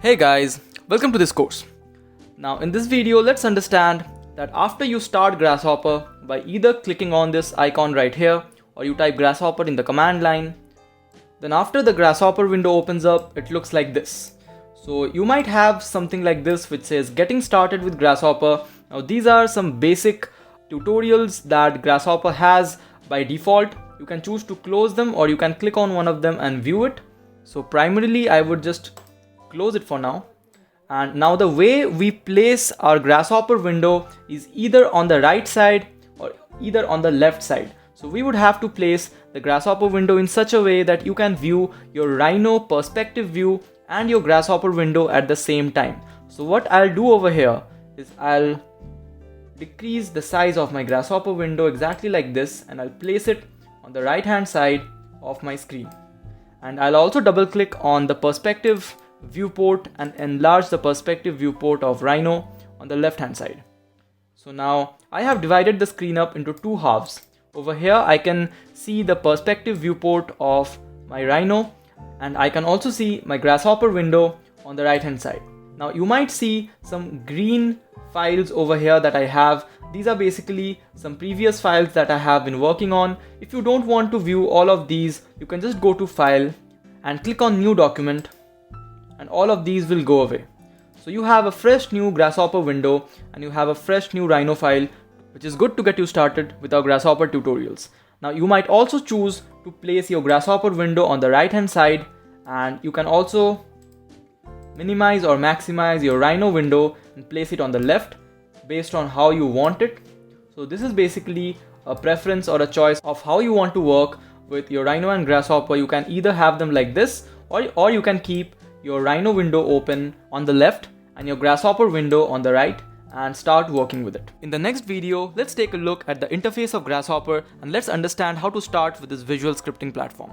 Hey guys, welcome to this course. Now in this video, let's understand that after you start Grasshopper by either clicking on this icon right here or you type Grasshopper in the command line, then after the Grasshopper window opens up, it looks like this. So you might have something like this which says getting started with Grasshopper. Now these are some basic tutorials that Grasshopper has by default. You can choose to close them or you can click on one of them and view it. So primarily I would just close it for now. And now the way we place our Grasshopper window is either on the right side or either on the left side. So we would have to place the Grasshopper window in such a way that you can view your Rhino perspective view and your Grasshopper window at the same time. So what I'll do over here is I'll decrease the size of my Grasshopper window exactly like this, and I'll place it on the right hand side of my screen. And I'll also double click on the perspective viewport and enlarge the perspective viewport of Rhino on the left hand side. So now I have divided the screen up into two halves. Over here I can see the perspective viewport of my Rhino, and I can also see my Grasshopper window on the right hand side. Now you might see some green files over here that I have. These are basically some previous files that I have been working on. If you don't want to view all of these, you can just go to File and click on New Document, and all of these will go away. So you have a fresh new Grasshopper window and you have a fresh new Rhino file, which is good to get you started with our Grasshopper tutorials. Now you might also choose to place your Grasshopper window on the right hand side, and you can also minimize or maximize your Rhino window and place it on the left based on how you want it. So this is basically a preference or a choice of how you want to work with your Rhino and Grasshopper. You can either have them like this or you can keep your Rhino window open on the left and your Grasshopper window on the right and start working with it. In the next video, let's take a look at the interface of Grasshopper and let's understand how to start with this visual scripting platform.